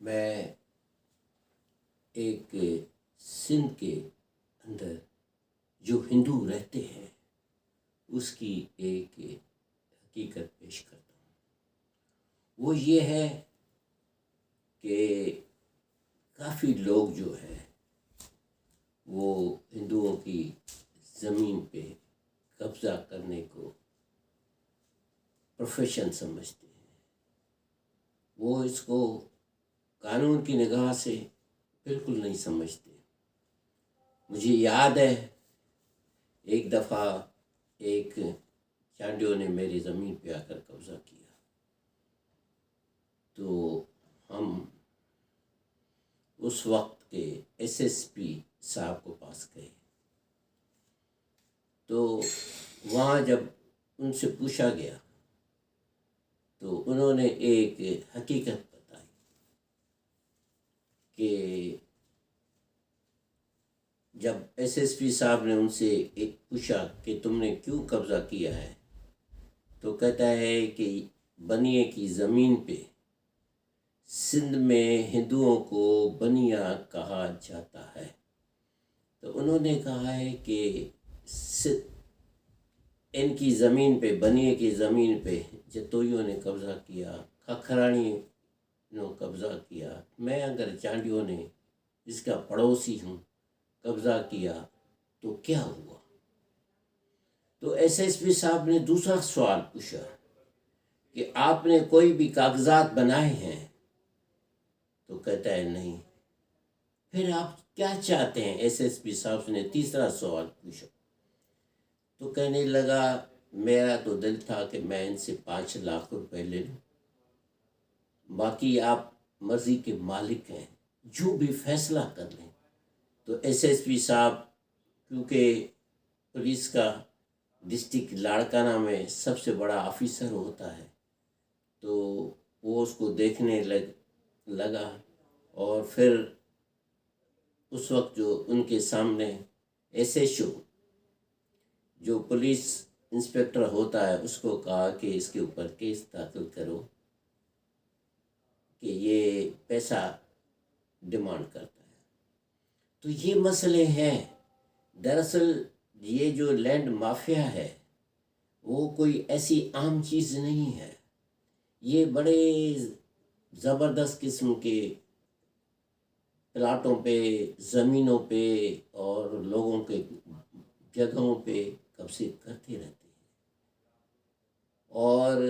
میں ایک سندھ کے اندر جو ہندو رہتے ہیں اس کی ایک حقیقت پیش کرتا ہوں۔ وہ یہ ہے کہ کافی لوگ جو ہے وہ ہندوؤں کی زمین پہ قبضہ کرنے کو پروفیشن سمجھتے ہیں۔ وہ اس کو قانون کی نگاہ سے بالکل نہیں سمجھتے۔ مجھے یاد ہے ایک دفعہ ایک چانڈیوں نے میری زمین پہ آ کر قبضہ کیا، تو ہم اس وقت کے SSP صاحب کو پاس گئے، تو وہاں جب ان سے پوچھا گیا تو انہوں نے ایک حقیقت بتائی کہ جب SSP صاحب نے ان سے ایک پوچھا کہ تم نے کیوں قبضہ کیا ہے، تو کہتا ہے کہ بنیے کی زمین پہ سندھ میں ہندوؤں کو بنیا کہا جاتا ہے۔ تو انہوں نے کہا ہے کہ ان کی زمین پہ، بنیے کی زمین پہ جتوئیوں نے قبضہ کیا، کھکھرانی نے قبضہ کیا، میں اگر چانڈیوں نے اس کا پڑوسی ہوں قبضہ کیا تو کیا ہوا؟ تو SSP صاحب نے دوسرا سوال پوچھا کہ آپ نے کوئی بھی کاغذات بنائے ہیں؟ تو کہتا ہے نہیں۔ پھر آپ کیا چاہتے ہیں؟ SSP صاحب نے تیسرا سوال پوچھا، تو کہنے لگا میرا تو دل تھا کہ میں ان سے 5 لاکھ روپے لے لوں، باقی آپ مرضی کے مالک ہیں، جو بھی فیصلہ کر لیں۔ تو SSP صاحب کیونکہ پولیس کا ڈسٹرکٹ لاڑکانہ میں سب سے بڑا آفیسر ہوتا ہے، تو وہ اس کو دیکھنے لگا، اور پھر اس وقت جو ان کے سامنے SHO جو پولیس انسپکٹر ہوتا ہے اس کو کہا کہ اس کے اوپر کیس داخل کرو کہ یہ پیسہ ڈیمانڈ کرتا ہے۔ تو یہ مسئلے ہیں۔ دراصل یہ جو لینڈ مافیا ہے وہ کوئی ایسی عام چیز نہیں ہے، یہ بڑے زبردست قسم کے پلاٹوں پہ، زمینوں پہ اور لوگوں کے جگہوں پہ قبضے کرتے رہتے ہیں، اور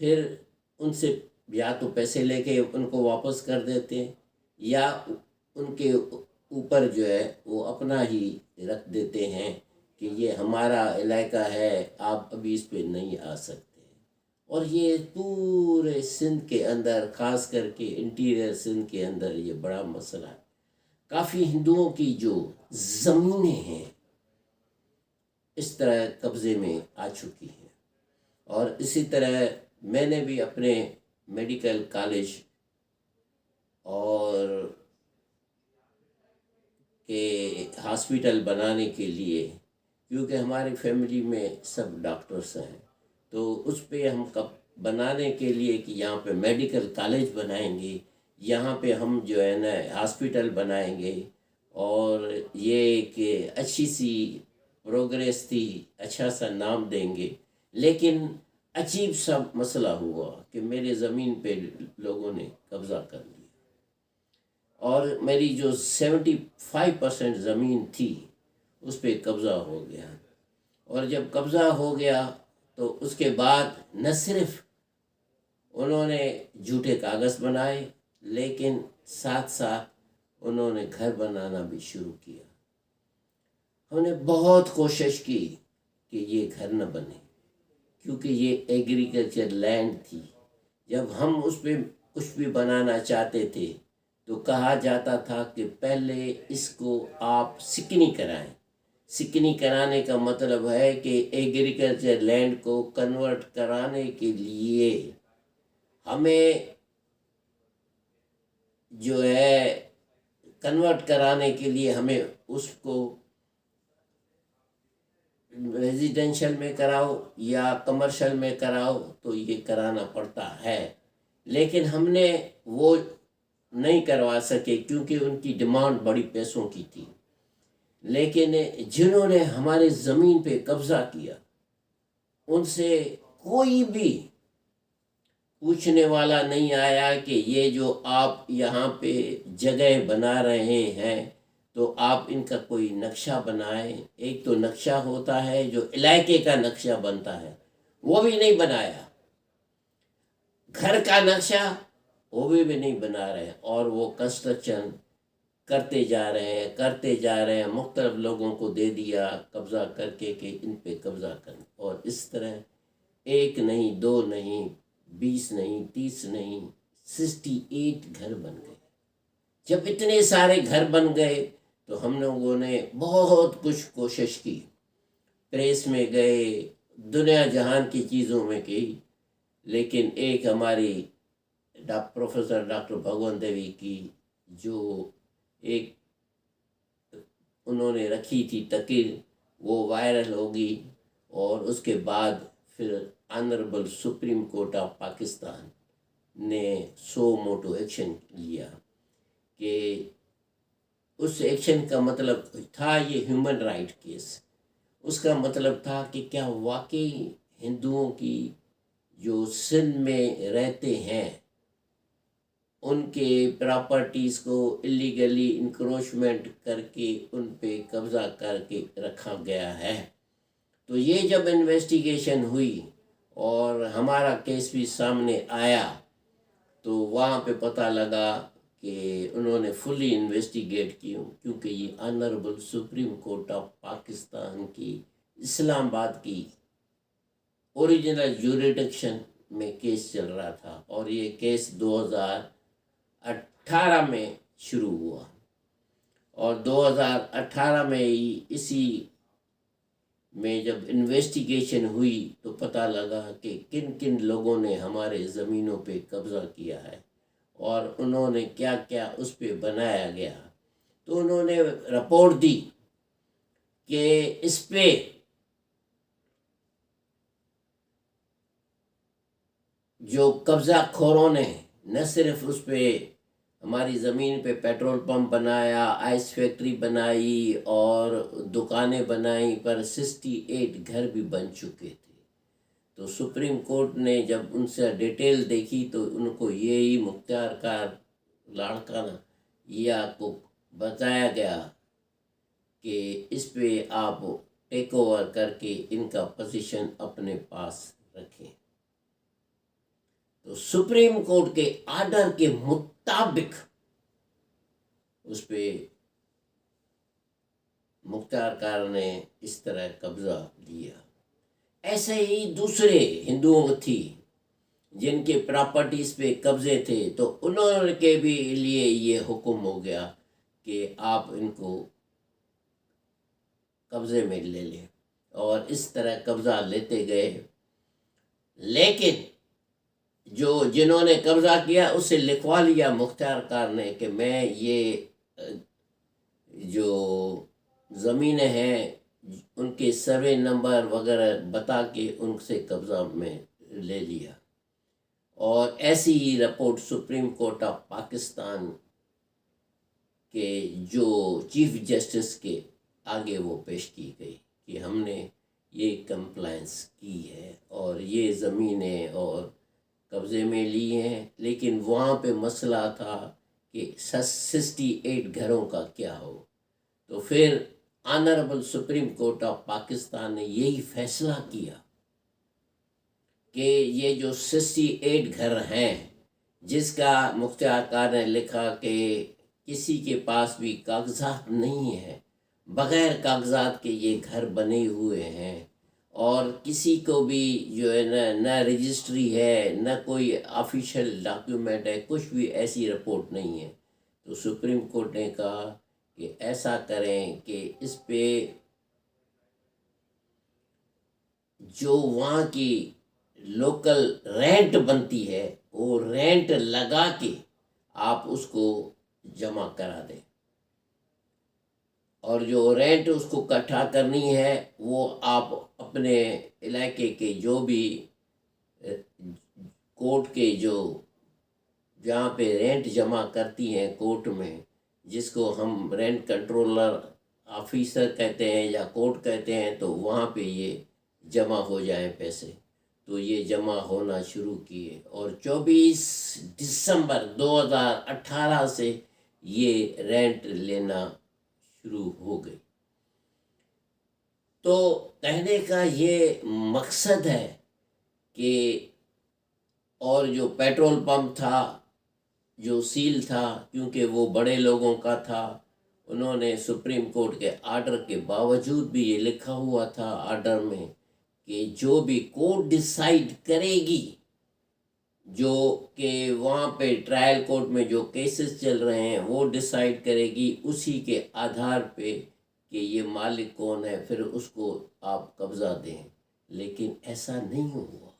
پھر ان سے یا تو پیسے لے کے ان کو واپس کر دیتے ہیں، یا ان کے اوپر جو ہے وہ اپنا ہی رکھ دیتے ہیں کہ یہ ہمارا علاقہ ہے، آپ ابھی اس پہ نہیں آ سکتے۔ اور یہ پورے سندھ کے اندر، خاص کر کے انٹیریئر سندھ کے اندر یہ بڑا مسئلہ ہے۔ کافی ہندوؤں کی جو زمینیں ہیں اس طرح قبضے میں آ چکی ہیں، اور اسی طرح میں نے بھی اپنے میڈیکل کالج اور کے ہاسپیٹل بنانے کے لیے، کیونکہ ہماری فیملی میں سب ڈاکٹرس ہیں، تو اس پہ ہم بنانے کے لیے کہ یہاں پہ میڈیکل کالج بنائیں گے، یہاں پہ ہم جو ہے نا ہاسپیٹل بنائیں گے، اور یہ ایک اچھی سی پروگریس تھی، اچھا سا نام دیں گے۔ لیکن عجیب سا مسئلہ ہوا کہ میرے زمین پہ لوگوں نے قبضہ کر لیا، اور میری جو 75% زمین تھی اس پہ قبضہ ہو گیا۔ اور جب قبضہ ہو گیا تو اس کے بعد نہ صرف انہوں نے جھوٹے کاغذ بنائے، لیکن ساتھ ساتھ انہوں نے گھر بنانا بھی شروع کیا۔ ہم نے بہت کوشش کی کہ یہ گھر نہ بنے، کیونکہ یہ ایگریکلچر لینڈ تھی۔ جب ہم اس پہ کچھ بھی بنانا چاہتے تھے تو کہا جاتا تھا کہ پہلے اس کو آپ سکنی کرائیں۔ سکنی کرانے کا مطلب ہے کہ ایگریکلچر لینڈ کو کنورٹ کرانے کے لیے ہمیں جو ہے کنورٹ کرانے کے لیے ہمیں اس کو ریزیڈینشل میں کراؤ یا کمرشل میں کراؤ، تو یہ کرانا پڑتا ہے۔ لیکن ہم نے وہ نہیں کروا سکے کیونکہ ان کی ڈیمانڈ بڑی پیسوں کی تھی، لیکن جنہوں نے ہمارے زمین پہ قبضہ کیا ان سے کوئی بھی پوچھنے والا نہیں آیا کہ یہ جو آپ یہاں پہ جگہ بنا رہے ہیں تو آپ ان کا کوئی نقشہ بنائیں۔ ایک تو نقشہ ہوتا ہے جو علاقے کا نقشہ بنتا ہے، وہ بھی نہیں بنایا، گھر کا نقشہ وہ بھی نہیں بنا رہے، اور وہ کنسٹرکشن کرتے جا رہے ہیں، مختلف لوگوں کو دے دیا قبضہ کر کے کہ ان پہ قبضہ کریں، اور اس طرح ایک نہیں، 2 نہیں، 20 نہیں، 30 نہیں، 68 گھر بن گئے۔ جب اتنے سارے گھر بن گئے تو ہم لوگوں نے بہت کچھ کوشش کی، پریس میں گئے، دنیا جہان کی چیزوں میں کی، لیکن ایک ہماری پروفیسر ڈاکٹر بھگوان دیوی کی جو ایک انہوں نے رکھی تھی تقریر، وہ وائرل ہوگی، اور اس کے بعد پھر honourable supreme court of Pakistan نے سو موٹو ایکشن لیا کہ اس ایکشن کا مطلب تھا یہ ہیومن رائٹ کیس، اس کا مطلب تھا کہ کیا واقعی ہندوؤں کی جو سندھ میں رہتے ہیں ان کے پراپرٹیز کو اللیگلی انکروچمنٹ کر کے ان پہ قبضہ کر کے رکھا گیا ہے۔ تو یہ جب انویسٹیگیشن ہوئی اور ہمارا کیس بھی سامنے آیا تو وہاں پہ پتہ لگا کہ انہوں نے فلی انویسٹیگیٹ کی، کیونکہ یہ honourable supreme court of Pakistan کی اسلام آباد کی اوریجنل جوریڈکشن میں کیس چل رہا تھا، اور یہ کیس 2018 میں شروع ہوا، اور 2018 میں ہی اسی میں جب انویسٹیگیشن ہوئی تو پتہ لگا کہ کن کن لوگوں نے ہمارے زمینوں پہ قبضہ کیا ہے اور انہوں نے کیا کیا اس پہ بنایا گیا۔ تو انہوں نے رپورٹ دی کہ اس پہ جو قبضہ خوروں نے نہ صرف اس پہ ہماری زمین پہ پیٹرول پمپ بنایا، آئس فیکٹری بنائی اور دکانیں بنائیں، پر 68 گھر بھی بن چکے تھے۔ تو سپریم کورٹ نے جب ان سے ڈیٹیل دیکھی تو ان کو یہی مختار کار لاڑکانہ یا کو بتایا گیا کہ اس پہ آپ ٹیک اوور کر کے ان کا پوزیشن اپنے پاس رکھیں۔ تو سپریم کورٹ کے آرڈر کے مطابق اس پہ مختار کار نے اس طرح قبضہ لیا۔ ایسے ہی دوسرے ہندوؤں تھی جن کے پراپرٹیز پہ قبضے تھے، تو انہوں کے بھی لیے یہ حکم ہو گیا کہ آپ ان کو قبضے میں لے لیں، اور اس طرح قبضہ لیتے گئے۔ لیکن جنہوں نے قبضہ کیا اسے لکھوا لیا مختار کار نے کہ میں یہ جو زمینیں ہیں ان کے سروے نمبر وغیرہ بتا کے ان سے قبضہ میں لے لیا، اور ایسی ہی report supreme court of Pakistan کے جو چیف جسٹس کے آگے وہ پیش کی گئی کہ ہم نے یہ کمپلائنس کی ہے اور یہ زمینیں اور قبضے میں لی ہیں، لیکن وہاں پہ مسئلہ تھا کہ 68 گھروں کا کیا ہو۔ تو پھر honourable supreme court of Pakistan نے یہی فیصلہ کیا کہ یہ جو 68 گھر ہیں جس کا مختار کار نے لکھا کہ کسی کے پاس بھی کاغذات نہیں ہے، بغیر کاغذات کے یہ گھر بنے ہوئے ہیں، اور کسی کو بھی جو ہے نہ رجسٹری ہے نہ کوئی آفیشیل ڈاکیومنٹ ہے، کچھ بھی ایسی رپورٹ نہیں ہے۔ تو سپریم کورٹ نے کہا کہ ایسا کریں کہ اس پہ جو وہاں کی لوکل رینٹ بنتی ہے وہ رینٹ لگا کے آپ اس کو جمع کرا دیں، اور جو رینٹ اس کو اکٹھا کرنی ہے وہ آپ اپنے علاقے کے جو بھی کورٹ کے جو جہاں پہ رینٹ جمع کرتی ہیں کورٹ میں، جس کو ہم رینٹ کنٹرولر آفیسر کہتے ہیں یا کورٹ کہتے ہیں، تو وہاں پہ یہ جمع ہو جائیں پیسے، تو یہ جمع ہونا شروع کیے، اور 24 دسمبر 2018 سے یہ رینٹ لینا شروع ہو گئی۔ تو کہنے کا یہ مقصد ہے کہ، اور جو پیٹرول پمپ تھا جو سیل تھا، کیونکہ وہ بڑے لوگوں کا تھا، انہوں نے سپریم کورٹ کے آرڈر کے باوجود بھی یہ لکھا ہوا تھا آرڈر میں کہ جو بھی کورٹ ڈیسائیڈ کرے گی، جو کہ وہاں پہ ٹرائل کورٹ میں جو کیسز چل رہے ہیں وہ ڈیسائیڈ کرے گی، اسی کے آدھار پہ کہ یہ مالک کون ہے، پھر اس کو آپ قبضہ دیں۔ لیکن ایسا نہیں ہوا۔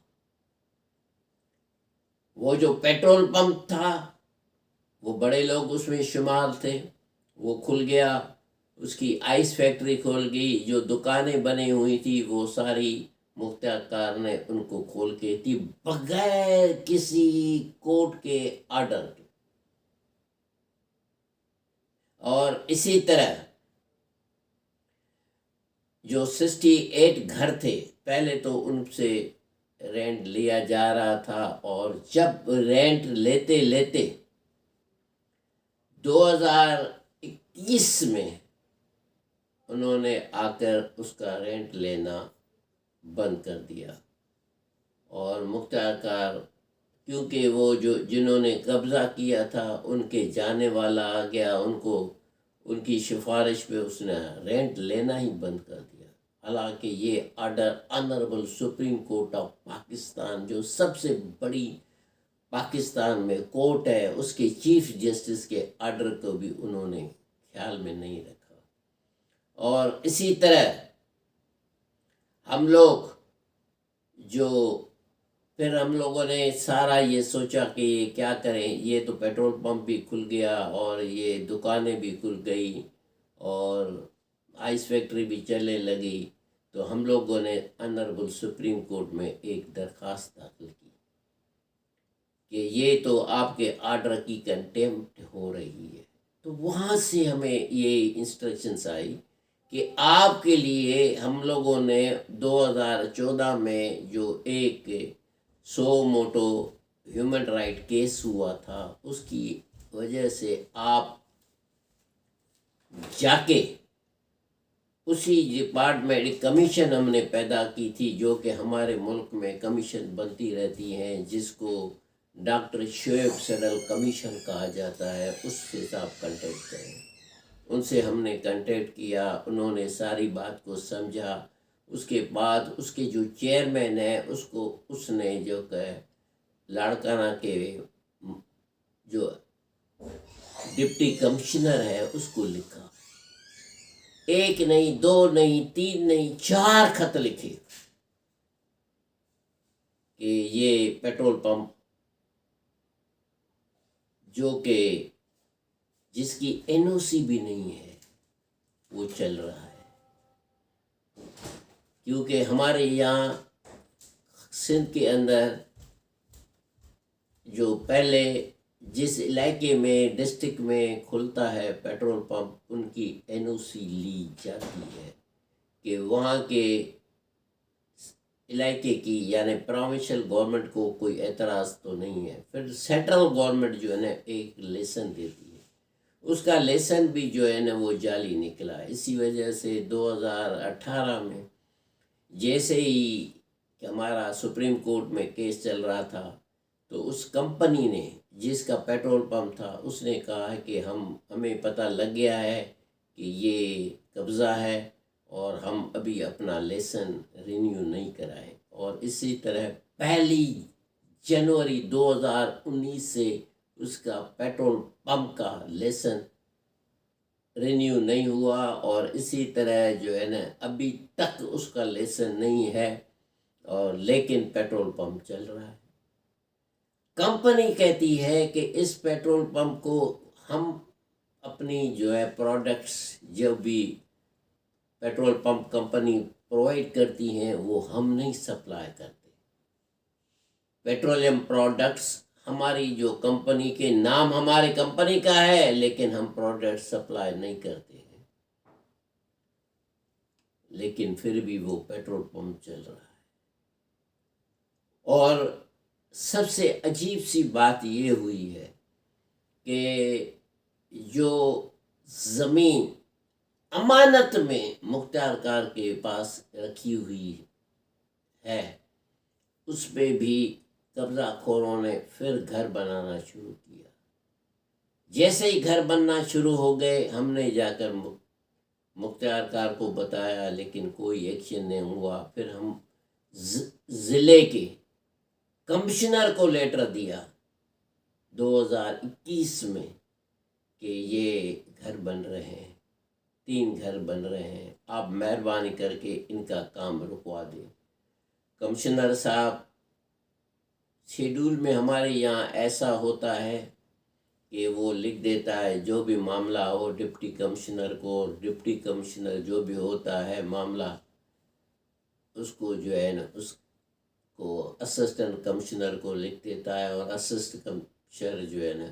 وہ جو پیٹرول پمپ تھا، وہ بڑے لوگ اس میں شمار تھے، وہ کھل گیا، اس کی آئس فیکٹری کھول گئی، جو دکانیں بنی ہوئی تھی وہ ساری مختار کار نے ان کو کھول کے تھی بغیر کسی کورٹ کے آرڈر کے۔ اور اسی طرح جو 68 گھر تھے، پہلے تو ان سے رینٹ لیا جا رہا تھا، اور جب رینٹ لیتے لیتے 2021 میں انہوں نے آ کر اس کا رینٹ لینا بند کر دیا، اور مختار کار، کیونکہ وہ جنہوں نے قبضہ کیا تھا ان کے جانے والا آ گیا، ان کی سفارش پہ اس نے رینٹ لینا ہی بند کر دیا۔ حالانکہ یہ order honourable supreme court of Pakistan, جو سب سے بڑی پاکستان میں کورٹ ہے، اس کے چیف جسٹس کے آرڈر کو بھی انہوں نے خیال میں نہیں رکھا۔ اور اسی طرح ہم لوگوں نے سارا یہ سوچا کہ یہ کیا کریں، یہ تو پیٹرول پمپ بھی کھل گیا اور یہ دکانیں بھی کھل گئی اور آئس فیکٹری بھی چلنے لگی، تو ہم لوگوں نے آنریبل سپریم کورٹ میں ایک درخواست داخل کی کہ یہ تو آپ کے آرڈر کی کنٹیمپٹ ہو رہی ہے۔ تو وہاں سے ہمیں یہ انسٹرکشنز آئی کہ آپ کے لیے ہم لوگوں نے 2014 میں جو ایک سو موٹو ہیومن رائٹ کیس ہوا تھا، اس کی وجہ سے آپ جا کے اسی ڈپارٹمنٹ کمیشن ہم نے پیدا کی تھی، جو کہ ہمارے ملک میں کمیشن بنتی رہتی ہیں، جس کو ڈاکٹر شعیب سڈل کمیشن کہا جاتا ہے، اس سے آپ کنٹیکٹ کریں۔ ان سے ہم نے کنٹیکٹ کیا، انہوں نے ساری بات کو سمجھا۔ اس کے بعد اس کے جو چیئرمین ہے اس نے جو کہ لاڑکانہ کے جو ڈپٹی کمشنر ہے اس کو لکھا، ایک نہیں، دو نہیں، تین نہیں، 4 خط لکھے کہ یہ پیٹرول پمپ جو کہ جس کی NOC بھی نہیں ہے وہ چل رہا ہے، کیونکہ ہمارے یہاں سندھ کے اندر جو پہلے جس علاقے میں ڈسٹرکٹ میں کھلتا ہے پیٹرول پمپ، ان کی NOC لی جاتی ہے کہ وہاں کے علاقے کی، یعنی پروونشل گورنمنٹ کو کوئی اعتراض تو نہیں ہے۔ پھر سینٹرل گورنمنٹ جو ہے نا ایک لیسن دیتی ہے، اس کا لیسن بھی جو ہے نا وہ جعلی نکلا۔ اسی وجہ سے 2018 میں جیسے ہی کہ ہمارا سپریم کورٹ میں کیس چل رہا تھا، تو اس کمپنی نے، جس کا پیٹرول پمپ تھا، اس نے کہا کہ ہمیں پتہ لگ گیا ہے کہ یہ قبضہ ہے، اور ہم ابھی اپنا لیسن رینیو نہیں کرائیں۔ اور اسی طرح 1 جنوری 2019 سے اس کا پیٹرول پمپ کا لیسن رینیو نہیں ہوا، اور اسی طرح جو ہے نا ابھی تک اس کا لیسن نہیں ہے، اور لیکن پیٹرول پمپ چل رہا ہے۔ کمپنی کہتی ہے کہ اس پیٹرول پمپ کو ہم اپنی جو ہے پروڈکٹس، جو بھی پیٹرول پمپ کمپنی پرووائڈ کرتی ہیں، وہ ہم نہیں سپلائی کرتے۔ پیٹرولیم پروڈکٹس ہماری جو کمپنی کے نام ہمارے کمپنی کا ہے لیکن ہم پروڈکٹ سپلائی نہیں کرتے ہیں، لیکن پھر بھی وہ پیٹرول پمپ چل رہا ہے۔ اور سب سے عجیب سی بات یہ ہوئی ہے کہ جو زمین امانت میں مختار کار کے پاس رکھی ہوئی ہے اس پہ بھی قبضہ خوروں نے پھر گھر بنانا شروع کیا۔ جیسے ہی گھر بننا شروع ہو گئے ہم نے جا کر مختار کار کو بتایا لیکن کوئی ایکشن نہیں ہوا۔ پھر ہم ضلع کے کمشنر کو لیٹر دیا 2021 میں کہ یہ گھر بن رہے ہیں، 3 گھر بن رہے ہیں، آپ مہربانی کر کے ان کا کام رکوا دیں۔ کمشنر صاحب، شیڈول میں ہمارے یہاں ایسا ہوتا ہے کہ وہ لکھ دیتا ہے جو بھی معاملہ ہو ڈپٹی کمشنر کو، ڈپٹی کمشنر جو بھی ہوتا ہے معاملہ اس کو جو ہے نا اس کو اسسٹنٹ کمشنر کو لکھ دیتا ہے، اور اسسٹنٹ کمشنر جو ہے نا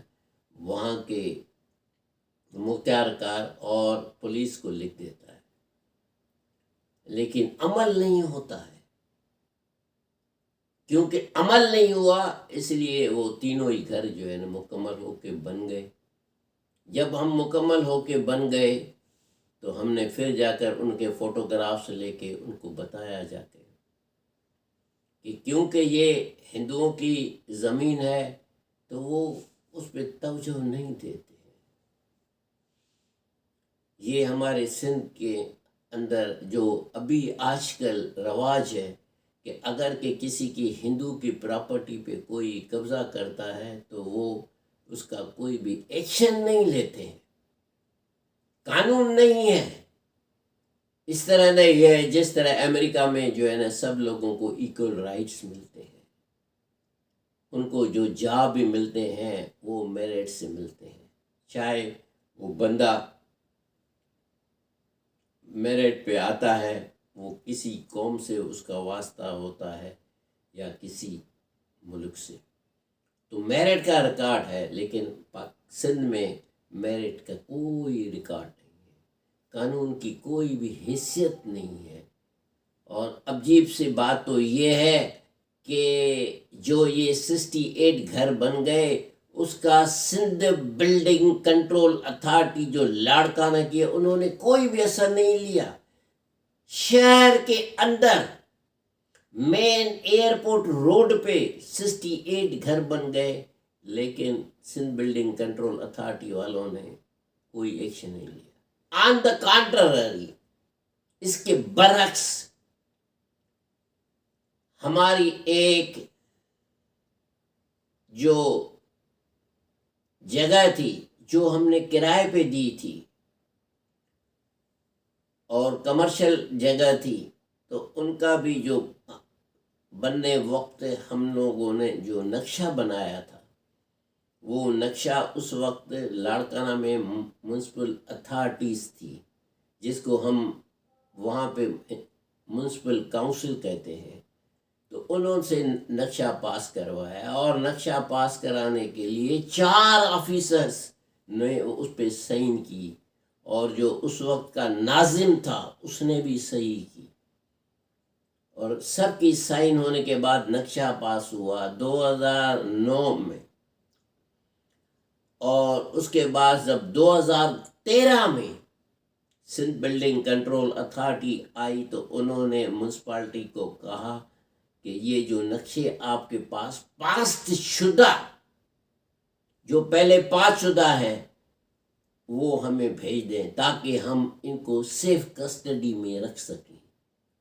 وہاں کے مختار کار اور پولیس کو لکھ دیتا ہے، لیکن عمل نہیں ہوتا ہے۔ کیونکہ عمل نہیں ہوا اس لیے وہ تینوں ہی گھر جو ہے نا مکمل ہو کے بن گئے۔ جب ہم مکمل ہو کے بن گئے تو ہم نے پھر جا کر ان کے فوٹوگرافس لے کے ان کو بتایا جا کے کہ کیونکہ یہ ہندوؤں کی زمین ہے تو وہ اس پہ توجہ نہیں دیتے ہیں۔ یہ ہمارے سندھ کے اندر جو ابھی آج کل رواج ہے کہ اگر کہ کسی کی ہندو کی پراپرٹی پہ کوئی قبضہ کرتا ہے تو وہ اس کا کوئی بھی ایکشن نہیں لیتے ہیں، قانون نہیں ہے۔ اس طرح نہیں ہے جس طرح امریکہ میں جو ہے نا سب لوگوں کو ایکول رائٹس ملتے ہیں، ان کو جو جاب بھی ملتے ہیں وہ میرٹ سے ملتے ہیں، چاہے وہ بندہ میرٹ پہ آتا ہے وہ کسی قوم سے اس کا واسطہ ہوتا ہے یا کسی ملک سے، تو میرٹ کا ریکارڈ ہے، لیکن سندھ میں میرٹ کا کوئی ریکارڈ نہیں ہے، قانون کی کوئی بھی حیثیت نہیں ہے۔ اور عجیب سی بات تو یہ ہے کہ جو یہ 68 گھر بن گئے اس کا سندھ بلڈنگ کنٹرول اتھارٹی جو لاڑکانہ کی ہے انہوں نے کوئی بھی اثر نہیں لیا۔ شہر کے اندر مین ایئرپورٹ روڈ پہ 68 گھر بن گئے لیکن سندھ بلڈنگ کنٹرول اتھارٹی والوں نے کوئی ایکشن نہیں لیا۔ آن دا کانٹرری، اس کے برعکس ہماری ایک جو جگہ تھی جو ہم نے کرائے پہ دی تھی اور کمرشل جگہ تھی تو ان کا بھی جو بننے وقت ہم لوگوں نے جو نقشہ بنایا تھا وہ نقشہ اس وقت لاڑکانہ میں میونسپل اتھارٹیز تھی جس کو ہم وہاں پہ میونسپل کاؤنسل کہتے ہیں، تو انہوں سے نقشہ پاس کروایا اور نقشہ پاس کرانے کے لیے 4 آفیسرز نے اس پہ سائن کی اور جو اس وقت کا ناظم تھا اس نے بھی صحیح کی، اور سب کی سائن ہونے کے بعد نقشہ پاس ہوا 2009 میں۔ اور اس کے بعد جب 2013 میں سندھ بلڈنگ کنٹرول اتھارٹی آئی تو انہوں نے میونسپالٹی کو کہا کہ یہ جو نقشے آپ کے پاس شدہ جو پہلے پاس شدہ ہے وہ ہمیں بھیج دیں تاکہ ہم ان کو سیف کسٹڈی میں رکھ سکیں،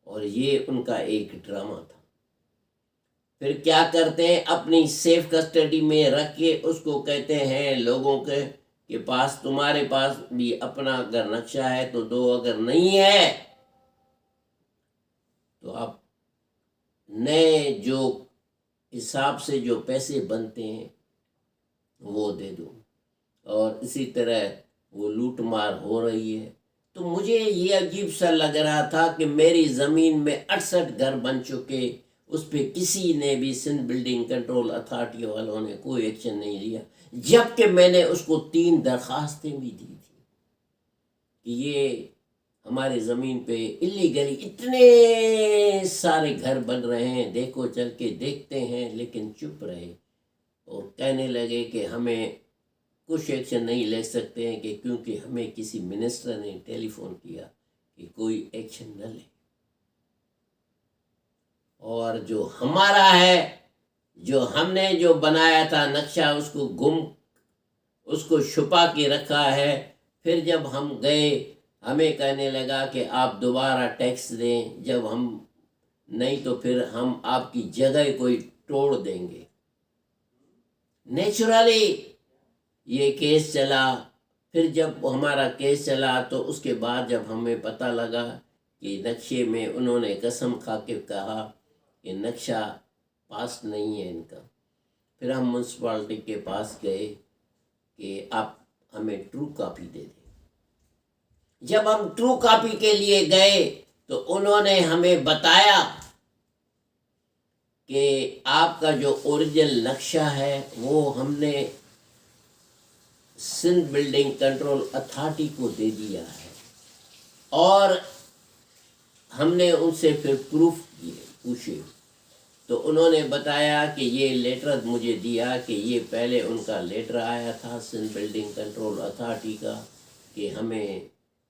اور یہ ان کا ایک ڈرامہ تھا۔ پھر کیا کرتے ہیں، اپنی سیف کسٹڈی میں رکھ کے اس کو کہتے ہیں لوگوں کے پاس تمہارے پاس بھی اپنا اگر نقشہ ہے تو دو، اگر نہیں ہے تو آپ نئے جو حساب سے جو پیسے بنتے ہیں وہ دے دو۔ اور اسی طرح وہ لوٹ مار ہو رہی ہے۔ تو مجھے یہ عجیب سا لگ رہا تھا کہ میری زمین میں 68 گھر بن چکے، اس پہ کسی نے بھی سندھ بلڈنگ کنٹرول اتھارٹی والوں نے کوئی ایکشن نہیں لیا، جبکہ میں نے اس کو 3 درخواستیں بھی دی تھی کہ یہ ہمارے زمین پہ اللیگلی اتنے سارے گھر بن رہے ہیں، دیکھو چل کے دیکھتے ہیں، لیکن چپ رہے اور کہنے لگے کہ ہمیں کچھ ایکشن نہیں لے سکتے ہیں کہ کیونکہ ہمیں کسی منسٹر نے ٹیلی فون کیا کہ کوئی ایکشن نہ لے۔ اور جو ہمارا ہے، جو ہم نے جو بنایا تھا نقشہ، اس کو چھپا کے رکھا ہے۔ پھر جب ہم گئے، ہمیں کہنے لگا کہ آپ دوبارہ ٹیکس دیں، جب ہم نہیں تو پھر ہم آپ کی جگہ کوئی توڑ دیں گے۔ نیچرلی یہ کیس چلا۔ پھر جب ہمارا کیس چلا تو اس کے بعد جب ہمیں پتہ لگا کہ نقشے میں انہوں نے قسم کھا کے کہا کہ نقشہ پاس نہیں ہے ان کا، پھر ہم میونسپلٹی کے پاس گئے کہ آپ ہمیں ٹرو کاپی دے دیں۔ جب ہم ٹرو کاپی کے لیے گئے تو انہوں نے ہمیں بتایا کہ آپ کا جو اوریجنل نقشہ ہے وہ ہم نے سندھ بلڈنگ کنٹرول اتھارٹی کو دے دیا ہے، اور ہم نے ان سے پھر پروف پوچھے تو انہوں نے بتایا کہ یہ لیٹر مجھے دیا کہ یہ پہلے ان کا لیٹر آیا تھا سندھ بلڈنگ کنٹرول اتھارٹی کا کہ ہمیں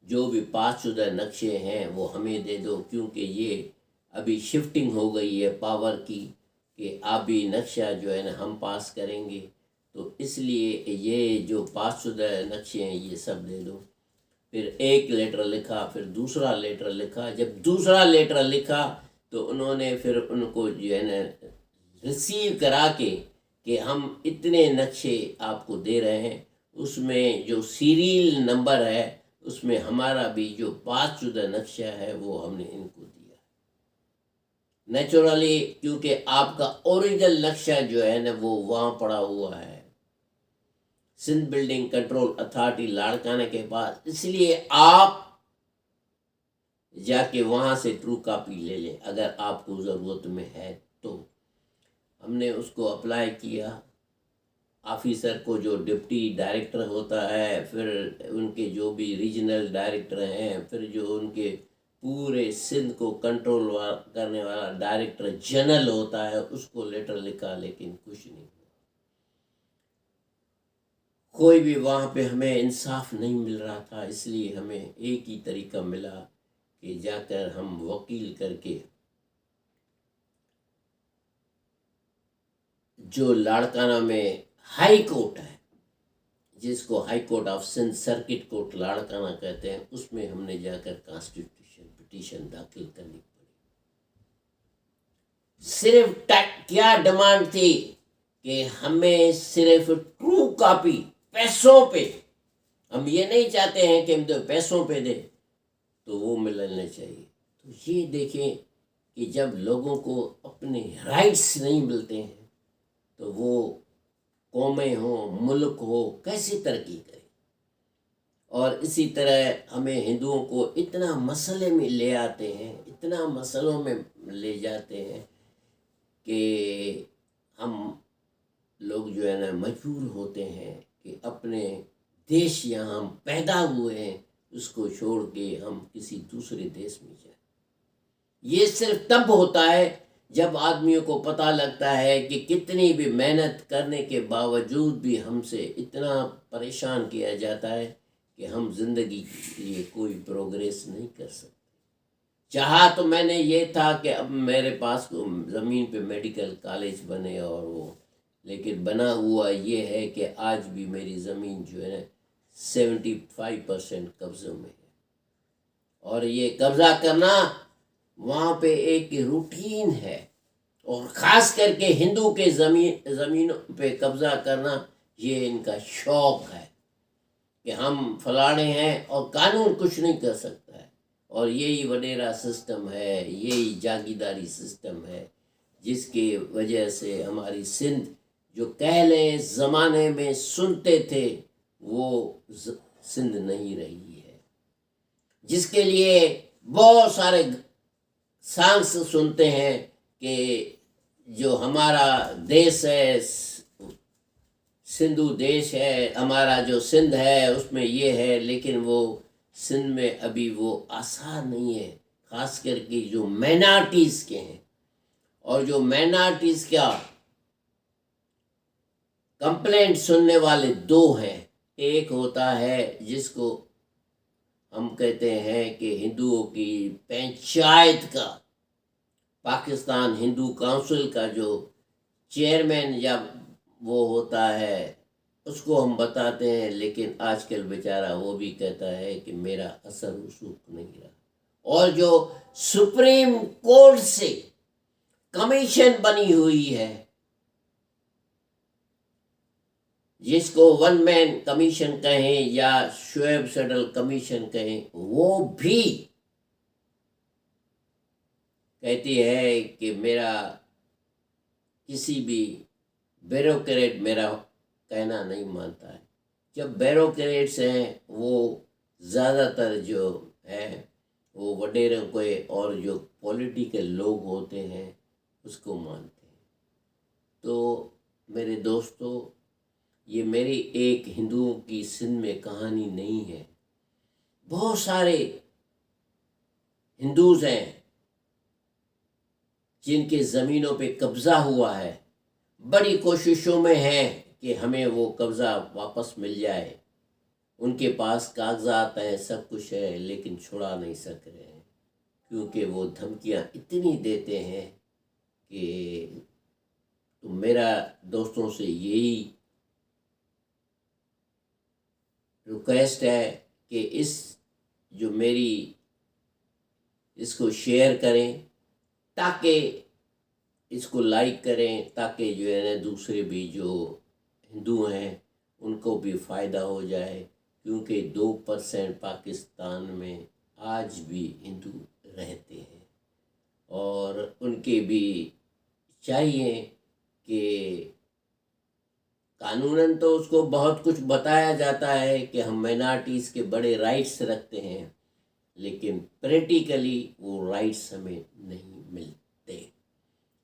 جو بھی پاس شدہ نقشے ہیں وہ ہمیں دے دو، کیونکہ یہ ابھی شفٹنگ ہو گئی ہے پاور کی کہ آبی نقشہ جو ہے نا ہم پاس کریں گے، تو اس لیے یہ جو پاس شدہ نقشے ہیں یہ سب دے دو۔ پھر ایک لیٹر لکھا، پھر دوسرا لیٹر لکھا۔ جب دوسرا لیٹر لکھا تو انہوں نے پھر ان کو جو ہے نا ریسیو کرا کے کہ ہم اتنے نقشے آپ کو دے رہے ہیں، اس میں جو سیریل نمبر ہے اس میں ہمارا بھی جو پاس شدہ نقشہ ہے وہ ہم نے ان کو دیا۔ نیچرلی کیونکہ آپ کا اوریجنل نقشہ جو ہے نا وہ وہاں پڑا ہوا ہے Sindh building control authority Larkana کے پاس، اس لیے آپ جا کے وہاں سے ٹرو کاپی لے لیں اگر آپ کو ضرورت میں ہے تو۔ ہم نے اس کو اپلائی کیا، آفیسر کو جو ڈپٹی ڈائریکٹر ہوتا ہے، پھر ان کے جو بھی ریجنل ڈائریکٹر ہیں، پھر جو ان کے پورے سندھ کو کنٹرول کرنے والا ڈائریکٹر جنرل ہوتا ہے، اس کو لیٹر لکھا، لیکن کچھ نہیں، کوئی بھی وہاں پہ ہمیں انصاف نہیں مل رہا تھا۔ اس لیے ہمیں ایک ہی طریقہ ملا کہ جا کر ہم وکیل کر کے جو لاڑکانہ میں ہائی کورٹ ہے، جس کو high court of Sindh circuit court Larkana کہتے ہیں، اس میں ہم نے جا کر کانسٹیٹیوشن پٹیشن داخل کرنی پڑی۔ صرف کیا ڈیمانڈ تھی کہ ہمیں صرف ٹرو کاپی پیسوں پہ، ہم یہ نہیں چاہتے ہیں کہ ہم تو پیسوں پہ دیں، تو وہ ملنا چاہیے۔ تو یہ دیکھیں کہ جب لوگوں کو اپنے رائٹس نہیں ملتے ہیں تو وہ قومیں ہوں، ملک ہو، کیسے ترقی کریں۔ اور اسی طرح ہمیں ہندوؤں کو اتنا مسئلے میں لے آتے ہیں، اتنا مسئلوں میں لے جاتے ہیں کہ ہم لوگ جو ہے نا مجبور ہوتے ہیں کہ اپنے دیش یہاں ہم پیدا ہوئے ہیں اس کو چھوڑ کے ہم کسی دوسرے دیش میں جائیں۔ یہ صرف تب ہوتا ہے جب آدمیوں کو پتہ لگتا ہے کہ کتنی بھی محنت کرنے کے باوجود بھی ہم سے اتنا پریشان کیا جاتا ہے کہ ہم زندگی کے لیے کوئی پروگریس نہیں کر سکتے۔ چاہا تو میں نے یہ تھا کہ اب میرے پاس زمین پہ میڈیکل کالج بنے اور وہ، لیکن بنا ہوا یہ ہے کہ آج بھی میری زمین جو ہے 75% قبضوں میں ہے، اور یہ قبضہ کرنا وہاں پہ ایک روٹین ہے، اور خاص کر کے ہندو کے زمینوں پہ قبضہ کرنا یہ ان کا شوق ہے کہ ہم فلانے ہیں اور قانون کچھ نہیں کر سکتا ہے۔ اور یہی وڈیرا سسٹم ہے، یہی جاگیرداری سسٹم ہے، جس کی وجہ سے ہماری سندھ جو پہلے زمانے میں سنتے تھے وہ سندھ نہیں رہی ہے، جس کے لیے بہت سارے سانگس سنتے ہیں کہ جو ہمارا دیش ہے سندھو دیش ہے، ہمارا جو سندھ ہے اس میں یہ ہے، لیکن وہ سندھ میں ابھی وہ آثار نہیں ہے، خاص کر کے جو مائنارٹیز کے ہیں، اور جو مائنارٹیز کا کمپلینٹ سننے والے دو ہیں۔ ایک ہوتا ہے جس کو ہم کہتے ہیں کہ ہندوؤں کی پنچایت کا، پاکستان ہندو کونسل کا جو چیئرمین یا وہ ہوتا ہے اس کو ہم بتاتے ہیں، لیکن آج کل بیچارہ وہ بھی کہتا ہے کہ میرا اثر رسوخ نہیں رہا۔ اور جو سپریم کورٹ سے کمیشن بنی ہوئی ہے، جس کو ون مین کمیشن کہیں یا شعیب سڈل کمیشن کہیں، وہ بھی کہتی ہے کہ میرا کسی بھی بیوروکریٹ میرا کہنا نہیں مانتا ہے۔ جب بیوروکریٹس ہیں وہ زیادہ تر جو ہے وہ وڈیروں کو اور جو پولیٹیکل لوگ ہوتے ہیں اس کو مانتے ہیں۔ تو میرے دوستو، یہ میری ایک ہندوؤں کی سندھ میں کہانی نہیں ہے، بہت سارے ہندوز ہیں جن کے زمینوں پہ قبضہ ہوا ہے، بڑی کوششوں میں ہیں کہ ہمیں وہ قبضہ واپس مل جائے، ان کے پاس کاغذات ہیں، سب کچھ ہے، لیکن چھڑا نہیں سک رہے ہیں، کیونکہ وہ دھمکیاں اتنی دیتے ہیں کہ تو میرا دوستوں سے یہی ریکویسٹ ہے کہ جو میری اس کو شیئر کریں، تاکہ اس کو لائک کریں، تاکہ جو ہے نا دوسرے بھی جو ہندو ہیں ان کو بھی فائدہ ہو جائے، کیونکہ 2% پاکستان میں آج بھی ہندو رہتے ہیں، اور ان کے بھی چاہیے کہ قانوناً تو اس کو بہت کچھ بتایا جاتا ہے کہ ہم مائنارٹیز کے بڑے رائٹس رکھتے ہیں، لیکن پریکٹیکلی وہ رائٹس ہمیں نہیں ملتے۔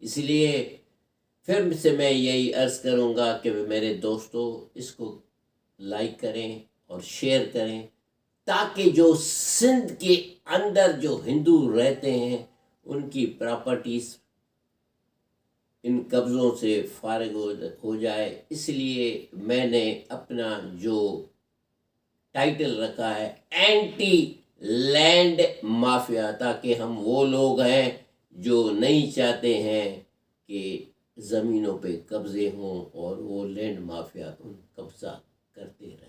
اس لیے پھر سے میں یہی عرض کروں گا کہ میرے دوستو اس کو لائک کریں اور شیئر کریں، تاکہ جو سندھ کے اندر جو ہندو رہتے ہیں ان کی پراپرٹیز ان قبضوں سے فارغ ہو جائے۔ اس لیے میں نے اپنا جو ٹائٹل رکھا ہے اینٹی لینڈ مافیا، تاکہ ہم وہ لوگ ہیں جو نہیں چاہتے ہیں کہ زمینوں پہ قبضے ہوں اور وہ لینڈ مافیا ان قبضہ کرتے رہیں۔